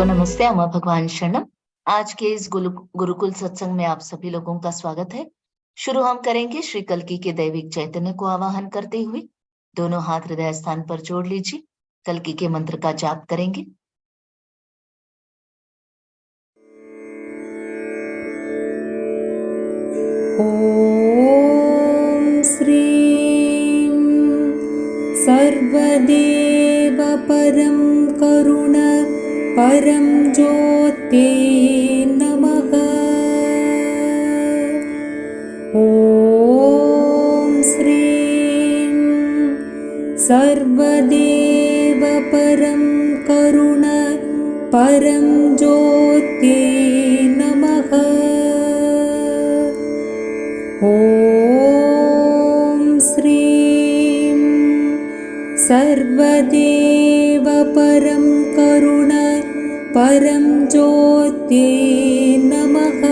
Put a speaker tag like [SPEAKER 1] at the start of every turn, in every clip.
[SPEAKER 1] नमस्ते, अम्मा भगवान शरणम। आज के इस गुरुकुल सत्संग में आप सभी लोगों का स्वागत है। शुरू हम करेंगे श्री कल्कि के दैविक चैतन्य को आवाहन करते हुए। दोनों हाथ हृदय स्थान पर जोड़ लीजिए। कल्कि के मंत्र का जाप करेंगे।
[SPEAKER 2] ओम श्रीं सर्वदेव परं करुण परं ज्योते नमः। ओम श्रीं सर्वदेव परं करुण परं ज्योते नमः। ओम श्रीं सर्वदेव परं करुण परं ज्योते नमः।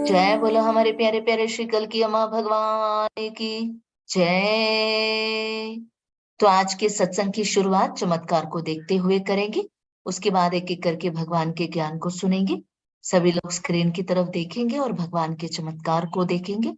[SPEAKER 1] जय बोलो हमारे प्यारे प्यारे श्री कल्कि अम्मा भगवान की जय। तो आज के सत्संग की शुरुआत चमत्कार को देखते हुए करेंगे। उसके बाद एक एक करके भगवान के ज्ञान को सुनेंगे। सभी लोग स्क्रीन की तरफ देखेंगे और भगवान के चमत्कार को देखेंगे।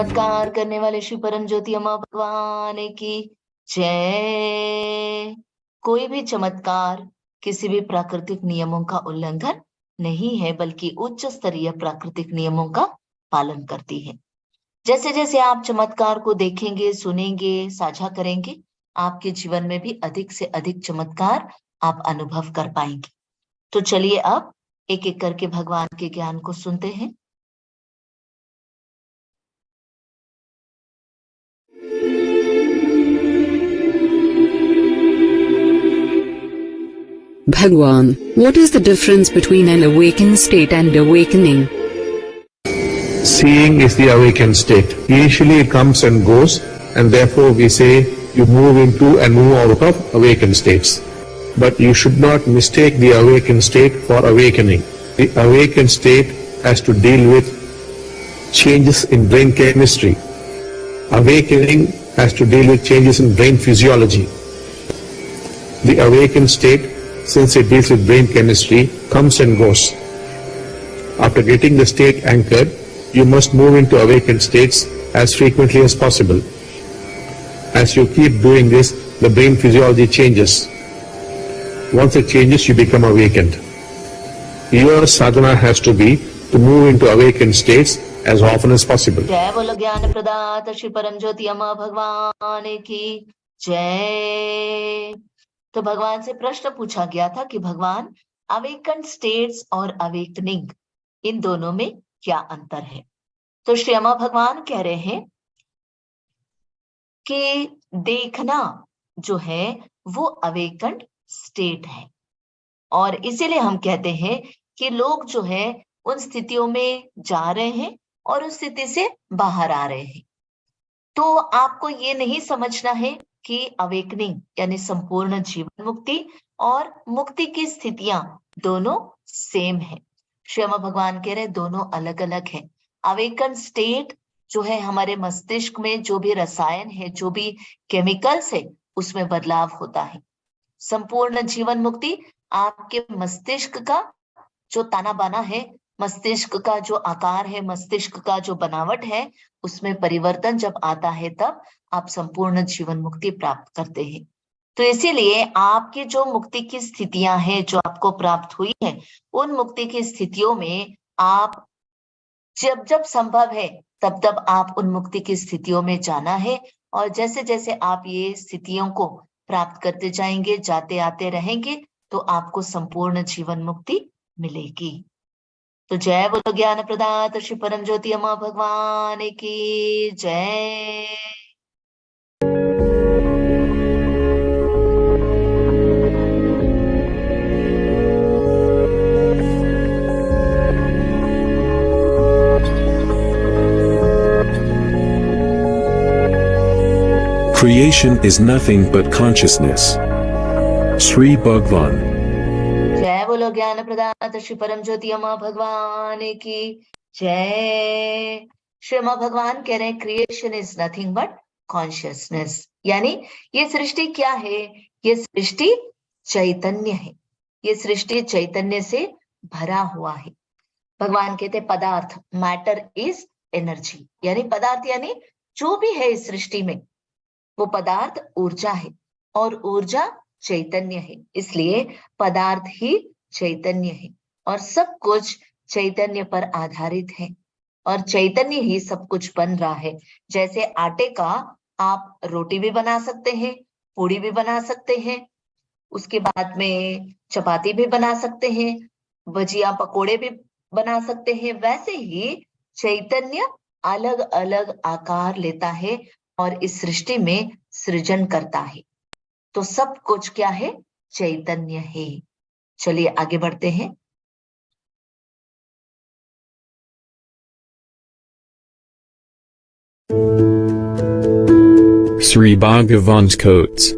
[SPEAKER 1] चमत्कार करने वाले श्री परम ज्योति अम्मा भगवान की जय। कोई भी चमत्कार किसी भी प्राकृतिक नियमों का उल्लंघन नहीं है, बल्कि उच्च स्तरीय प्राकृतिक नियमों का पालन करती है। जैसे जैसे आप चमत्कार को देखेंगे, सुनेंगे, साझा करेंगे, आपके जीवन में भी अधिक से अधिक चमत्कार आप अनुभव कर पाएंगे। तो चलिए अब एक एक करके भगवान के ज्ञान को सुनते हैं।
[SPEAKER 3] Bhagwan, what is the difference between an awakened state and awakening?
[SPEAKER 4] Seeing is the awakened state. Initially it comes and goes, and therefore we say you move into and move out of awakened states. But you should not mistake the awakened state for awakening. The awakened state has to deal with changes in brain chemistry. Awakening has to deal with changes in brain physiology. The awakened state, since it deals with brain chemistry, comes and goes. After getting the state anchored, you must move into awakened states as frequently as possible. As you keep doing this, the brain physiology changes. Once it changes, you become awakened. Your sadhana has to be to move into awakened states as often as possible.
[SPEAKER 1] जय बोलो ज्ञान प्रदात श्री परम ज्योति अम्मा भगवान की जय। तो भगवान से प्रश्न पूछा गया था कि भगवान, अवेकन स्टेट्स और अवेकनिंग, इन दोनों में क्या अंतर है? तो श्री अम्मा भगवान कह रहे हैं कि देखना जो है वो अवेकन्ड स्टेट है, और इसीलिए हम कहते हैं कि लोग जो है उन स्थितियों में जा रहे हैं और उस स्थिति से बाहर आ रहे हैं। तो आपको ये नहीं समझना है कि अवेकनिंग यानी संपूर्ण जीवन मुक्ति और मुक्ति की स्थितियां दोनों सेम है। श्री अम्मा भगवान कह रहे दोनों अलग अलग है। अवेकन स्टेट जो है हमारे मस्तिष्क में जो भी रसायन है, जो भी केमिकल्स है, उसमें बदलाव होता है। संपूर्ण जीवन मुक्ति आपके मस्तिष्क का जो ताना बाना है, मस्तिष्क का जो आकार है, मस्तिष्क का जो बनावट है, उसमें परिवर्तन जब आता है तब आप संपूर्ण जीवन मुक्ति प्राप्त करते हैं। तो इसीलिए आपकी जो मुक्ति की स्थितियां हैं जो आपको प्राप्त हुई है, उन मुक्ति की स्थितियों में आप जब जब संभव है तब तब आप उन मुक्ति की स्थितियों में जाना है, और जैसे जैसे आप ये स्थितियों को प्राप्त करते जाएंगे, जाते आते रहेंगे, तो आपको संपूर्ण जीवन मुक्ति मिलेगी। तो जय बोलो ज्ञान प्रदात श्री परम ज्योति अम्मा भगवान की जय।
[SPEAKER 5] Creation is nothing but consciousness. Sri Bhagwan.
[SPEAKER 1] जय बोलो ज्ञान प्रदात श्री परम ज्योति अम्मा भगवान की जय। श्री अम्मा भगवान कह रहे हैं creation is nothing but consciousness, यानी ये सृष्टि क्या है? ये सृष्टि चैतन्य है। ये सृष्टि चैतन्य से भरा हुआ है। भगवान कहते पदार्थ, मैटर इज एनर्जी, यानी पदार्थ यानी जो भी है इस सृष्टि में वो पदार्थ ऊर्जा है, और ऊर्जा चैतन्य है। इसलिए पदार्थ ही चैतन्य है और सब कुछ चैतन्य पर आधारित है, और चैतन्य ही सब कुछ बन रहा है। जैसे आटे का आप रोटी भी बना सकते हैं, पूड़ी भी बना सकते हैं, उसके बाद में चपाती भी बना सकते हैं, भजिया पकोड़े भी बना सकते हैं। वैसे ही चैतन्य अलग अलग आकार लेता है और इस सृष्टि में सृजन करता है। तो सब कुछ क्या है? चैतन्य है। चलिए आगे बढ़ते हैं।
[SPEAKER 5] Sri Bhagavan's quotes.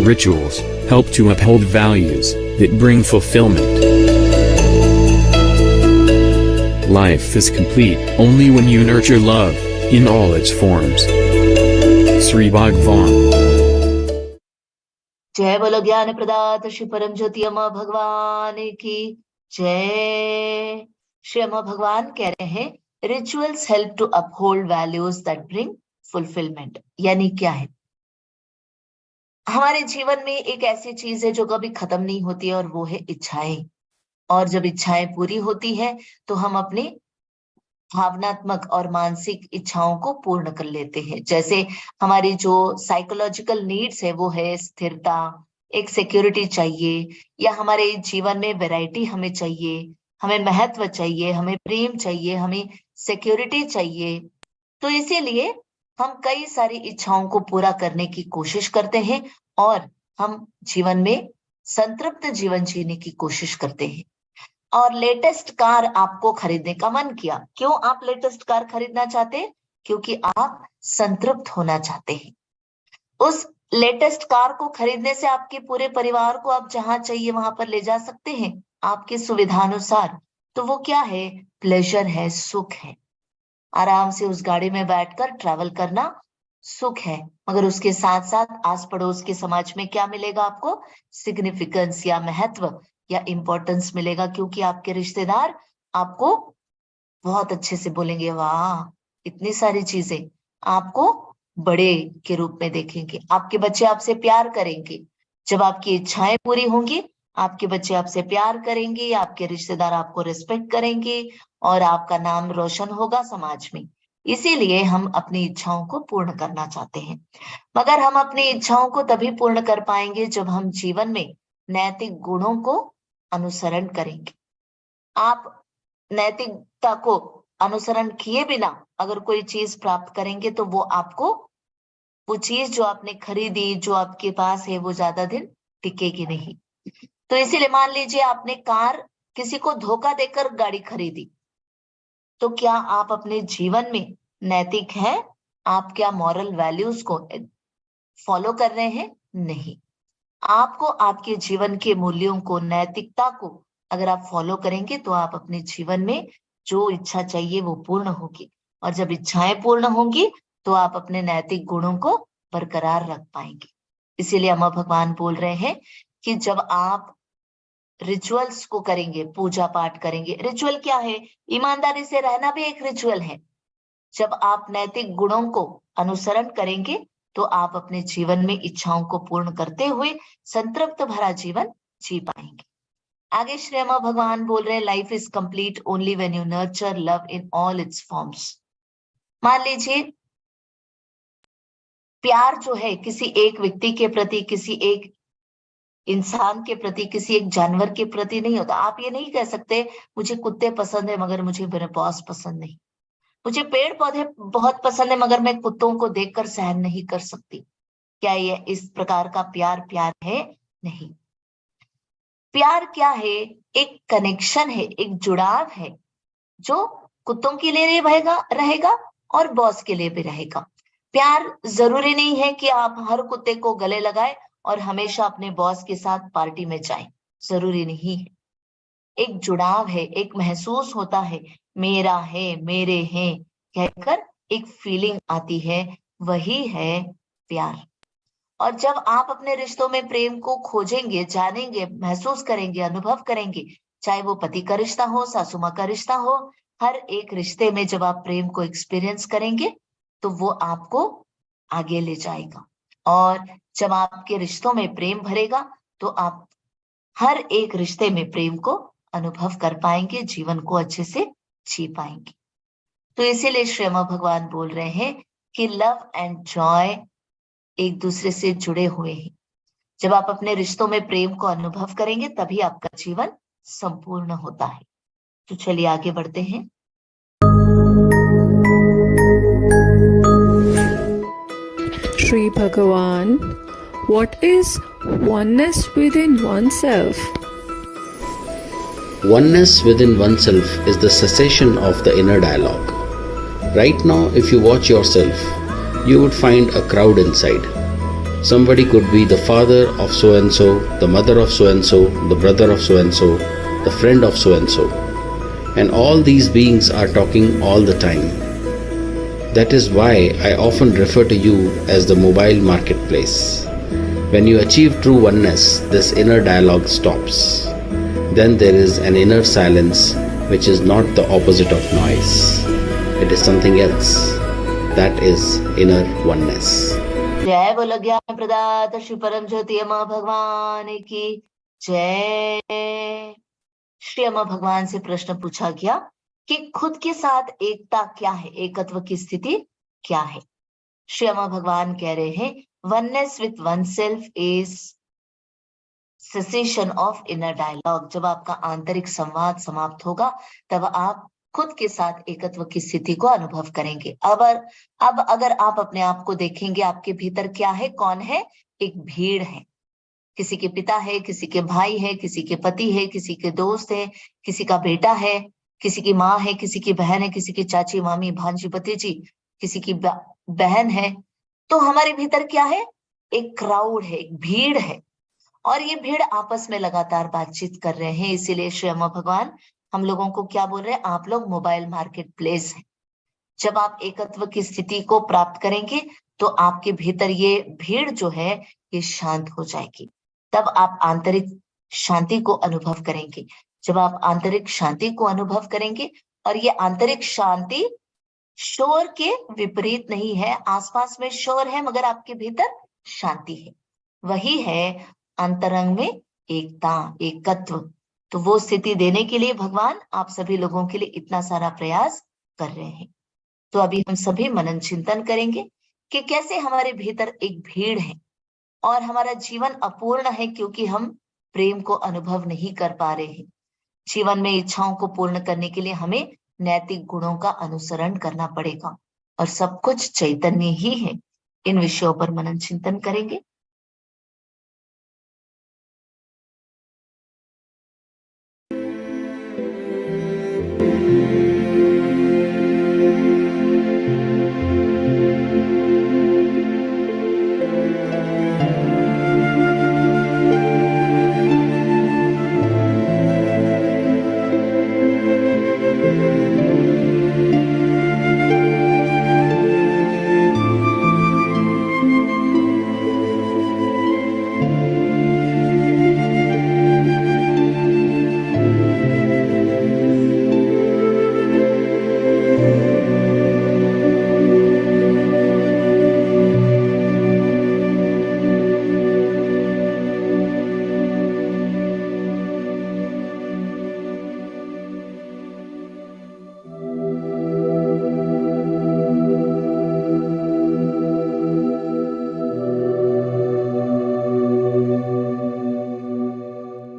[SPEAKER 5] Rituals help to uphold values that bring fulfillment. Life is complete only when you nurture love in all its forms. Sri Bhagwan.
[SPEAKER 1] जय बोलो ज्ञान प्रदात श्री परम ज्योति अम्मा भगवान की जय। श्री अम्मा भगवान कह रहे हैं rituals help to uphold values that bring fulfilment. यानी क्या है? हमारे जीवन में एक ऐसी चीज है जो कभी खत्म नहीं होती है और वो है इच्छाएं। और जब इच्छाएं पूरी होती है तो हम अपनी भावनात्मक और मानसिक इच्छाओं को पूर्ण कर लेते हैं। जैसे हमारी जो साइकोलॉजिकल नीड्स है वो है स्थिरता, एक सिक्योरिटी चाहिए, या हमारे जीवन में वैरायटी हमें चाहिए, हमें महत्व चाहिए, हमें प्रेम चाहिए, हमें सिक्योरिटी चाहिए। तो इसीलिए हम कई सारी इच्छाओं को पूरा करने की कोशिश करते हैं और हम जीवन में संतृप्त जीवन जीने की कोशिश करते हैं। और लेटेस्ट कार आपको खरीदने का मन किया। क्यों आप लेटेस्ट कार खरीदना चाहते हैं? क्योंकि आप संतृप्त होना चाहते हैं। उस लेटेस्ट कार को खरीदने से आपके पूरे परिवार को आप जहां चाहिए वहां पर ले जा सकते हैं आपकी सुविधानुसार। तो वो क्या है? प्लेजर है, सुख है। आराम से उस गाड़ी में बैठकर ट्रैवल करना सुख है। मगर उसके साथ साथ आस पड़ोस के समाज में क्या मिलेगा आपको? सिग्निफिकेंस या महत्व या इंपॉर्टेंस मिलेगा, क्योंकि आपके रिश्तेदार आपको बहुत अच्छे से बोलेंगे, वाह इतनी सारी चीजें, आपको बड़े के रूप में देखेंगे। आपके बच्चे आपसे प्यार करेंगे। जब आपकी इच्छाएं पूरी होंगी आपके बच्चे आपसे प्यार करेंगे, आपके रिश्तेदार आपको रिस्पेक्ट करेंगे और आपका नाम रोशन होगा समाज में। इसीलिए हम अपनी इच्छाओं को पूर्ण करना चाहते हैं। मगर हम अपनी इच्छाओं को तभी पूर्ण कर पाएंगे जब हम जीवन में नैतिक गुणों को अनुसरण करेंगे। आप नैतिकता को अनुसरण किए बिना अगर कोई चीज प्राप्त करेंगे तो वो आपको, वो चीज जो आपने खरीदी, जो आपके पास है, वो ज्यादा दिन टिकेगी नहीं। तो इसीलिए मान लीजिए आपने कार किसी को धोखा देकर गाड़ी खरीदी, तो क्या आप अपने जीवन में नैतिक हैं? आप क्या मॉरल वैल्यूज को फॉलो कर रहे हैं? नहीं। आपको आपके जीवन के मूल्यों को, नैतिकता को अगर आप फॉलो करेंगे तो आप अपने जीवन में जो इच्छा चाहिए वो पूर्ण होगी। और जब इच्छाएं पूर्ण होंगी तो आप अपने नैतिक गुणों को बरकरार रख पाएंगे। इसीलिए अम्मा भगवान बोल रहे हैं कि जब आप रिचुअल्स को करेंगे, पूजा पाठ करेंगे। रिचुअल क्या है? ईमानदारी से रहना भी एक रिचुअल है। जब आप नैतिक गुणों को अनुसरण करेंगे तो आप अपने जीवन में इच्छाओं को पूर्ण करते हुए संतृप्त भरा जीवन जी पाएंगे। आगे श्री अम्मा भगवान बोल रहे हैं life is complete only when you nurture love in all it's forms. मान लीजिए प्यार जो है किसी एक व्यक्ति के प्रति, किसी एक इंसान के प्रति, किसी एक जानवर के प्रति नहीं होता। आप ये नहीं कह सकते मुझे कुत्ते पसंद है मगर मुझे मेरे बॉस पसंद नहीं, मुझे पेड़ पौधे बहुत पसंद है मगर मैं कुत्तों को देखकर सहन नहीं कर सकती। क्या ये इस प्रकार का प्यार प्यार है? नहीं। प्यार क्या है? एक कनेक्शन है, एक जुड़ाव है जो कुत्तों के लिए रहेगा और बॉस के लिए भी रहेगा। प्यार जरूरी नहीं है कि आप हर कुत्ते को गले लगाए और हमेशा अपने बॉस के साथ पार्टी में जाएं, जरूरी नहीं है। एक जुड़ाव है, एक महसूस होता है, मेरा है, मेरे हैं कहकर एक फीलिंग आती है, वही है प्यार। और जब आप अपने रिश्तों में प्रेम को खोजेंगे, जानेंगे, महसूस करेंगे, अनुभव करेंगे, चाहे वो पति का रिश्ता हो, सासू माँ का रिश्ता हो, हर एक रिश्ते में जब आप प्रेम को एक्सपीरियंस करेंगे तो वो आपको आगे ले जाएगा। और जब आपके रिश्तों में प्रेम भरेगा तो आप हर एक रिश्ते में प्रेम को अनुभव कर पाएंगे, जीवन को अच्छे से जी पाएंगे। तो इसीलिए श्री अम्मा भगवान बोल रहे हैं कि लव एंड जॉय एक दूसरे से जुड़े हुए हैं। जब आप अपने रिश्तों में प्रेम को अनुभव करेंगे तभी आपका जीवन संपूर्ण होता है। तो चलिए आगे बढ़ते हैं।
[SPEAKER 2] Shri Bhagavan, what is oneness within oneself?
[SPEAKER 6] Oneness within oneself is the cessation of the inner dialogue. Right now, if you watch yourself, you would find a crowd inside. Somebody could be the father of so and so, the mother of so and so, the brother of so and so, the friend of so and so. And all these beings are talking all the time. That is why I often refer to you as the mobile marketplace. When you achieve true oneness, this inner dialogue stops. Then there is an inner silence which is not the opposite of noise. It is something else. That is inner oneness.
[SPEAKER 1] जय बोलो ज्ञान प्रदाता श्री परम ज्योति अम्मा भगवान की जय। श्री अम्मा भगवान से प्रश्न पूछा गया कि खुद के साथ एकता क्या है, एकत्व की स्थिति क्या है। श्री अम्मा भगवान कह रहे हैं oneness with one self is cessation of inner dialogue. जब आपका आंतरिक संवाद समाप्त होगा तब आप खुद के साथ एकत्व की स्थिति को अनुभव करेंगे। अब अगर आप अपने आप को देखेंगे, आपके भीतर क्या है, कौन है? एक भीड़ है। किसी के पिता है, किसी के भाई है, किसी के पति है, किसी के दोस्त है, किसी का बेटा है, किसी की माँ है, किसी की बहन है, किसी की चाची, मामी, भांजी, भतीजी, किसी की बहन है। तो हमारे भीतर क्या है? एक क्राउड है, एक भीड़ है, और ये भीड़ आपस में लगातार बातचीत कर रहे हैं। इसीलिए श्री अम्मा भगवान हम लोगों को क्या बोल रहे हैं? आप लोग मोबाइल मार्केट प्लेस है। जब आप एकत्व की स्थिति को प्राप्त करेंगे तो आपके भीतर ये भीड़ जो है ये शांत हो जाएगी। तब आप आंतरिक शांति को अनुभव करेंगे। जब आप आंतरिक शांति को अनुभव करेंगे, और ये आंतरिक शांति शोर के विपरीत नहीं है। आसपास में शोर है मगर आपके भीतर शांति है। वही है अंतरंग में एकता, एकत्व। तो वो स्थिति देने के लिए भगवान आप सभी लोगों के लिए इतना सारा प्रयास कर रहे हैं। तो अभी हम सभी मनन चिंतन करेंगे कि कैसे हमारे भीतर एक भीड़ है और हमारा जीवन अपूर्ण है क्योंकि हम प्रेम को अनुभव नहीं कर पा रहे हैं। जीवन में इच्छाओं को पूर्ण करने के लिए हमें नैतिक गुणों का अनुसरण करना पड़ेगा, और सब कुछ चैतन्य ही है। इन विषयों पर मनन चिंतन करेंगे।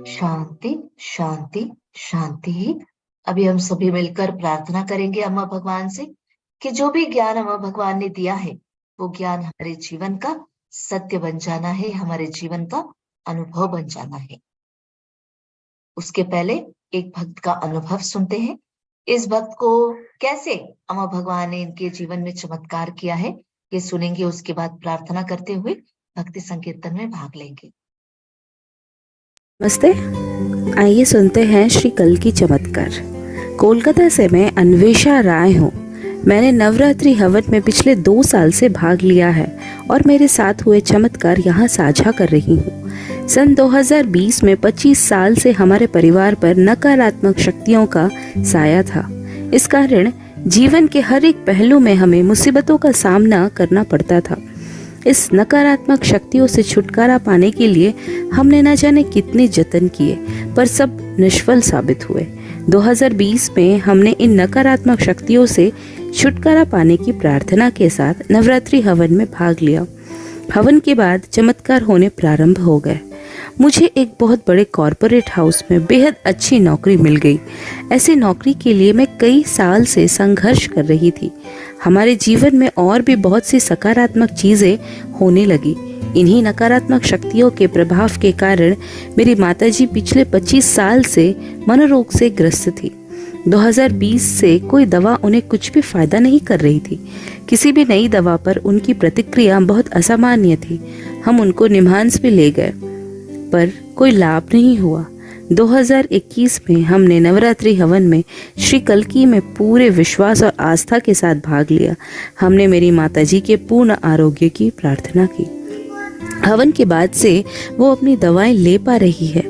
[SPEAKER 1] शांति शांति शांति। अभी हम सभी मिलकर प्रार्थना करेंगे अम्मा भगवान से कि जो भी ज्ञान अम्मा भगवान ने दिया है वो ज्ञान हमारे जीवन का सत्य बन जाना है, हमारे जीवन का अनुभव बन जाना है। उसके पहले एक भक्त का अनुभव सुनते हैं। इस भक्त को कैसे अम्मा भगवान ने इनके जीवन में चमत्कार किया है ये सुनेंगे। उसके बाद प्रार्थना करते हुए भक्ति संकीर्तन में भाग लेंगे।
[SPEAKER 7] नमस्ते, आइए सुनते हैं श्री कल की चमत्कार। कोलकाता से मैं अन्वेषा राय हूँ। मैंने नवरात्रि हवन में पिछले 2 साल से भाग लिया है और मेरे साथ हुए चमत्कार यहाँ साझा कर रही हूँ। सन 2020 में 25 साल से हमारे परिवार पर नकारात्मक शक्तियों का साया था। इस कारण जीवन के हर एक पहलू में हमें मुसीबतों का सामना करना पड़ता था। इस नकारात्मक शक्तियों से छुटकारा पाने के लिए हमने न जाने कितने जतन किए, पर सब निष्फल साबित हुए। 2020 में हमने इन नकारात्मक शक्तियों से छुटकारा पाने की प्रार्थना के साथ नवरात्रि हवन में भाग लिया। हवन के बाद चमत्कार होने प्रारंभ हो गए। मुझे एक बहुत बड़े कॉरपोरेट हाउस में बेहद अच्छी नौकरी मिल गई। ऐसी नौकरी के लिए मैं कई साल से संघर्ष कर रही थी। हमारे जीवन में और भी बहुत सी सकारात्मक चीजें होने लगी। इन्हीं नकारात्मक शक्तियों के प्रभाव के कारण मेरी माताजी पिछले 25 साल से मनोरोग से ग्रस्त थी। 2020 से कोई दवा उन्हें कुछ भी फायदा नहीं कर रही थी। किसी भी नई दवा पर उनकी प्रतिक्रिया बहुत असामान्य थी। हम उनको निम्हांस भी ले गए पर कोई लाभ नहीं हुआ। 2021 में हमने नवरात्रि हवन में श्री कल्की में पूरे विश्वास और आस्था के साथ भाग लिया। हमने मेरी माताजी के पूर्ण आरोग्य की प्रार्थना की। हवन के बाद से वो अपनी दवाएं ले पा रही है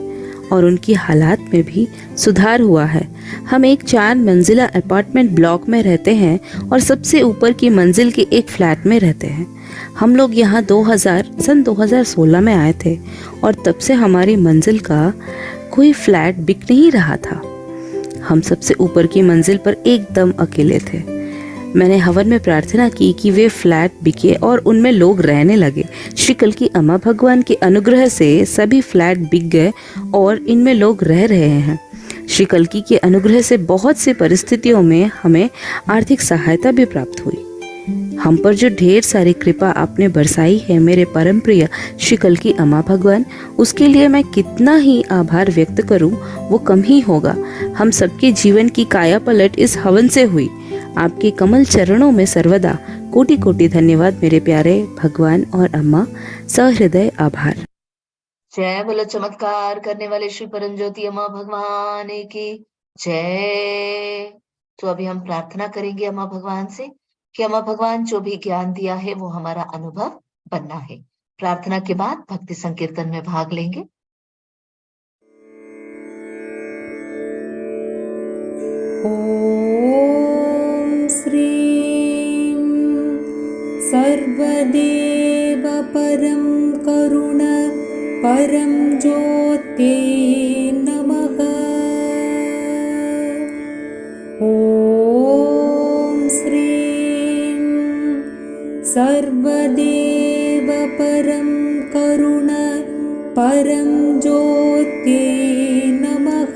[SPEAKER 7] और उनकी हालात में भी सुधार हुआ है। हम एक 4 मंजिला अपार्टमेंट ब्लॉक में रहते हैं और सबसे ऊपर की मंजिल के एक फ्लैट में रहते हैं। हम लोग यहाँ सन 2016 में आए थे और तब से हमारी मंजिल का कोई फ्लैट बिक नहीं रहा था। हम सबसे ऊपर की मंजिल पर एकदम अकेले थे। मैंने हवन में प्रार्थना की कि वे फ्लैट बिके और उनमें लोग रहने लगे। श्री कल्की अम्मा भगवान के अनुग्रह से सभी फ्लैट बिक गए और इनमें लोग रह रहे हैं। श्री कल्की के अनुग्रह से बहुत सी परिस्थितियों में हमें आर्थिक सहायता भी प्राप्त हुई। हम पर जो ढेर सारी कृपा आपने बरसाई है मेरे परम प्रिय श्री कल्की अम्मा भगवान, उसके लिए मैं कितना ही आभार व्यक्त करूं वो कम ही होगा। हम सबके जीवन की काया पलट इस हवन से हुई। आपके कमल चरणों में सर्वदा कोटि कोटि धन्यवाद मेरे प्यारे भगवान और अम्मा। सहृदय आभार।
[SPEAKER 1] जय बोलो चमत्कार करने वाले श्री परमज्योति अम्मा भगवान की जय। तो अभी हम प्रार्थना करेंगे अम्मा भगवान से कि अम्मा भगवान जो भी ज्ञान दिया है वो हमारा अनुभव बनना है। प्रार्थना के बाद भक्ति संकीर्तन में भाग लेंगे।
[SPEAKER 8] ॐ श्रीं सर्वदेव परं करुण परं ज्योते नमः। ॐ श्रीं सर्वदेव परं करुण परं ज्योते नमः।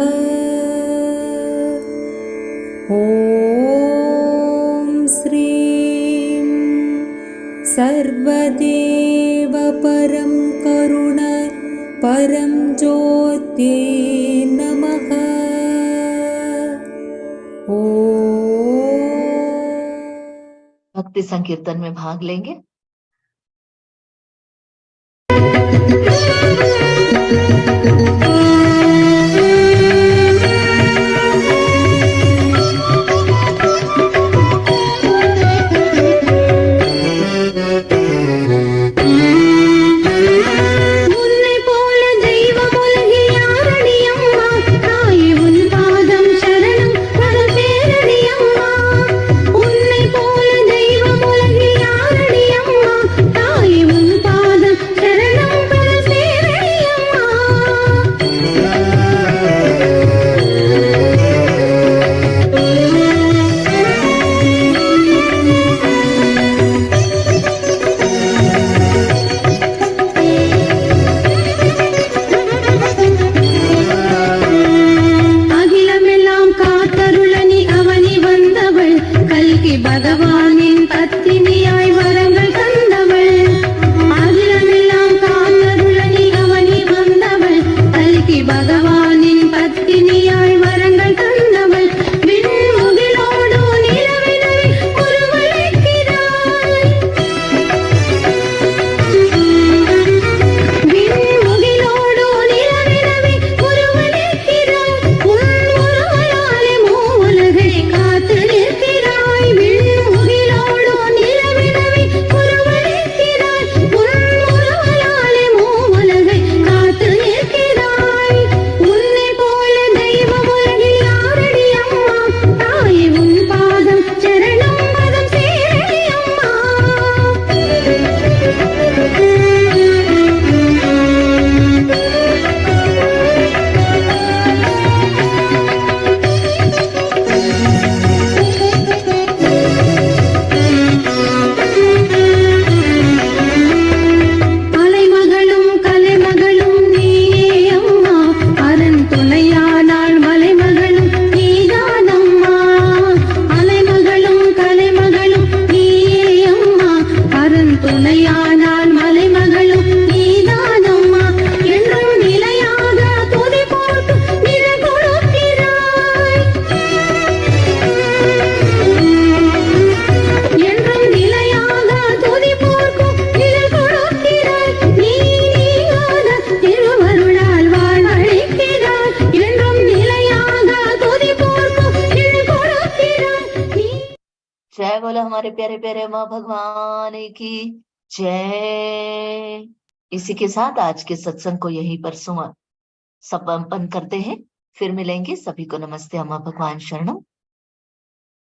[SPEAKER 8] ॐ श्रीं सर्वदेव परं करुण परं ज्योते नमः।
[SPEAKER 1] भक्ति संकीर्तन में भाग लेंगे।
[SPEAKER 8] துணையானால் மலைமகளும் நீதானம்மா என்றும் நிலையாக துதி போட்டு நிலை கொடுக்கிறாய்.
[SPEAKER 1] जय बोलो हमारे प्यारे प्यारे माँ भगवान की जय। इसी के साथ आज के सत्संग को यहीं पर समापन करते हैं। फिर मिलेंगे। सभी को नमस्ते। अम्मा भगवान शरणम।